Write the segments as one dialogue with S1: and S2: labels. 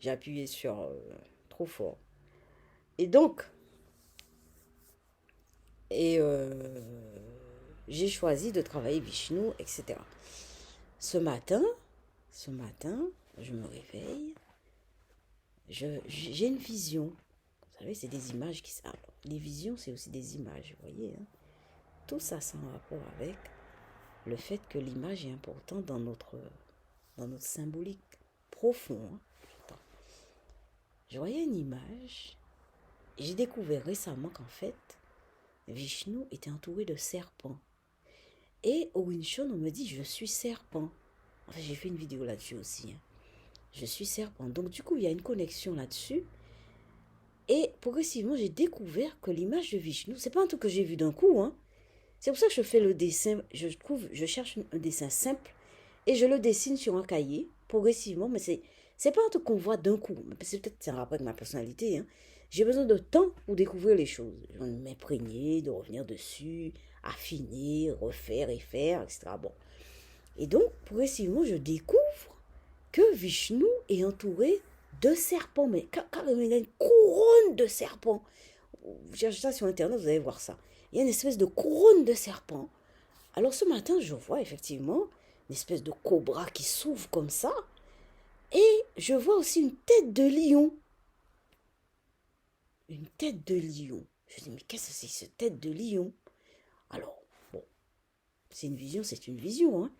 S1: J'ai appuyé sur trop fort. Et donc, et j'ai choisi de travailler Vishnu, etc. Ce matin, ce matin, je me réveille, j'ai une vision. Vous savez, c'est des images qui... Alors, les visions, c'est aussi des images, vous voyez. Hein? Tout ça, c'est en rapport avec le fait que l'image est importante dans notre symbolique profond. Hein? Je voyais une image et j'ai découvert récemment qu'en fait, Vishnu était entouré de serpents. Et au Winchon, on me dit, je suis serpent. Enfin, j'ai fait une vidéo là-dessus aussi. Hein. Je suis serpent. Donc, du coup, il y a une connexion là-dessus. Et progressivement, j'ai découvert que l'image de Vishnu, c'est pas un truc que j'ai vu d'un coup. Hein. C'est pour ça que je fais le dessin. Je cherche un dessin simple et je le dessine sur un cahier progressivement. Mais c'est pas un truc qu'on voit d'un coup. C'est peut-être un rapport avec ma personnalité. Hein. J'ai besoin de temps pour découvrir les choses. Je vais m'imprégner, de revenir dessus, affiner, refaire et faire, etc. Bon. Et donc, progressivement, je découvre que Vishnu est entouré de serpents, mais carrément, il a une couronne de serpents. Vous cherchez ça sur Internet, vous allez voir ça. Il y a une espèce de couronne de serpents. Alors ce matin, je vois effectivement une espèce de cobra qui s'ouvre comme ça. Et je vois aussi une tête de lion. Une tête de lion. Je dis, mais qu'est-ce que c'est cette tête de lion? Alors, bon, c'est une vision. Hein.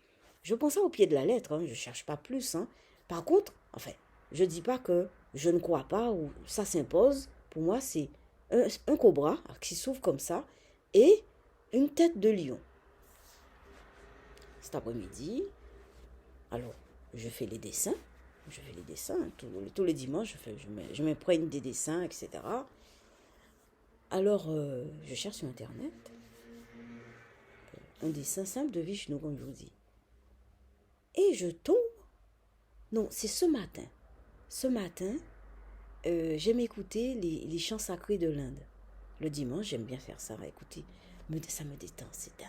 S1: Je prends ça au pied de la lettre, hein, je ne cherche pas plus. Hein. Par contre, enfin, je ne dis pas que je ne crois pas ou ça s'impose. Pour moi, c'est un cobra qui s'ouvre comme ça et une tête de lion. Cet après-midi, alors, je fais les dessins. Je fais les dessins. Tous les dimanches, je m'imprègne des dessins, etc. Alors, je cherche sur Internet un dessin simple de Vishnu, comme je vous dis. Et je tombe. Non, c'est ce matin. Ce matin, j'aime écouter les chants sacrés de l'Inde. Le dimanche, j'aime bien faire ça. Écoutez, ça me détend, c'est dingue.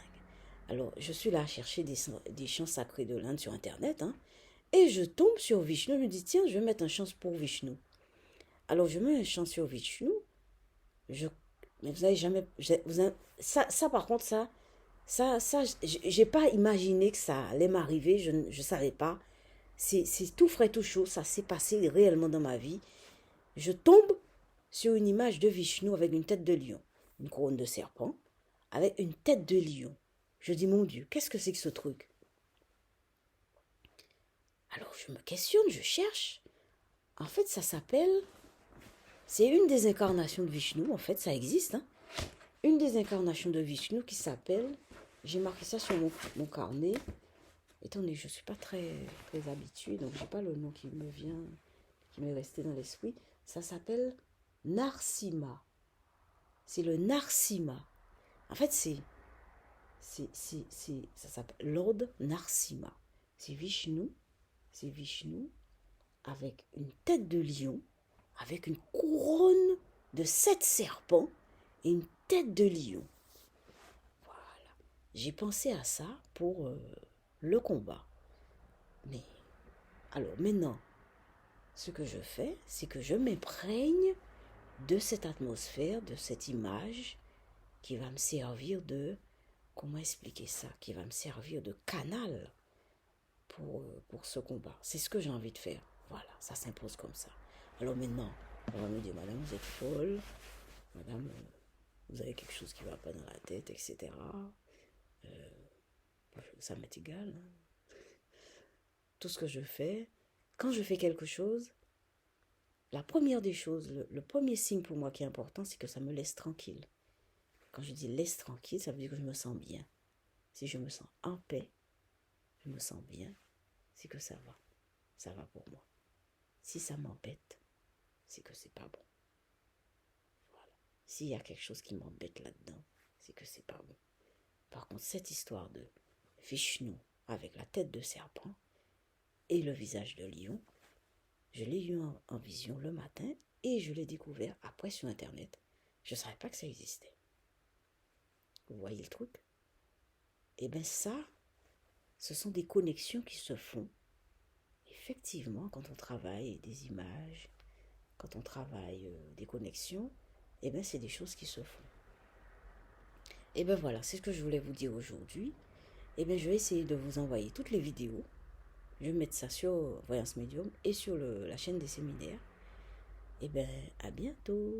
S1: Alors, je suis là à chercher des chants sacrés de l'Inde sur Internet. Hein, et je tombe sur Vishnu. Je me dis, tiens, je vais mettre un chant pour Vishnu. Alors, je mets un chant sur Vishnu. Mais vous n'avez jamais... Ça, par contre, j'ai pas imaginé que ça allait m'arriver. Je ne savais pas. C'est tout frais, tout chaud. Ça s'est passé réellement dans ma vie. Je tombe sur une image de Vishnu avec une tête de lion, une couronne de serpent, avec une tête de lion. Je dis, mon Dieu, qu'est-ce que c'est que ce truc? Alors je me questionne, je cherche. En fait, ça s'appelle... C'est une des incarnations de Vishnu, en fait, ça existe. Hein? Une des incarnations de Vishnu qui s'appelle... J'ai marqué ça sur mon carnet. Étant donné que je ne suis pas très habituée, donc je n'ai pas le nom qui me vient, qui m'est resté dans l'esprit. Ça s'appelle Narsimha. C'est le Narsimha. En fait, ça s'appelle Lord Narsimha. C'est Vishnu avec une tête de lion, avec une couronne de 7 serpents et une tête de lion. Voilà. J'ai pensé à ça pour le combat. Mais, alors maintenant, ce que je fais, c'est que je m'imprègne de cette atmosphère, de cette image qui va me servir de, comment expliquer ça, qui va me servir de canal pour ce combat. C'est ce que j'ai envie de faire. Voilà, ça s'impose comme ça. Alors maintenant, on va me dire, madame, vous êtes folle, madame, vous avez quelque chose qui ne va pas dans la tête, etc. Ça m'est égal. Hein. Tout ce que je fais, quand je fais quelque chose, la première des choses, le premier signe pour moi qui est important, c'est que ça me laisse tranquille. Quand je dis laisse tranquille, ça veut dire que je me sens bien. Si je me sens en paix, je me sens bien, c'est que ça va. Ça va pour moi. Si ça m'embête, c'est que c'est pas bon. Voilà. S'il y a quelque chose qui m'embête là-dedans, c'est que c'est pas bon. Par contre, cette histoire de Vishnu avec la tête de serpent et le visage de lion, je l'ai eu en vision le matin et je l'ai découvert après sur Internet. Je ne savais pas que ça existait. Vous voyez le truc? Eh bien ça, ce sont des connexions qui se font. effectivement, quand on travaille des images, quand on travaille des connexions, eh bien, c'est des choses qui se font. Et bien voilà, c'est ce que je voulais vous dire aujourd'hui. Et bien, je vais essayer de vous envoyer toutes les vidéos. Je vais mettre ça sur Voyance Médium et sur la chaîne des séminaires. Et bien, à bientôt.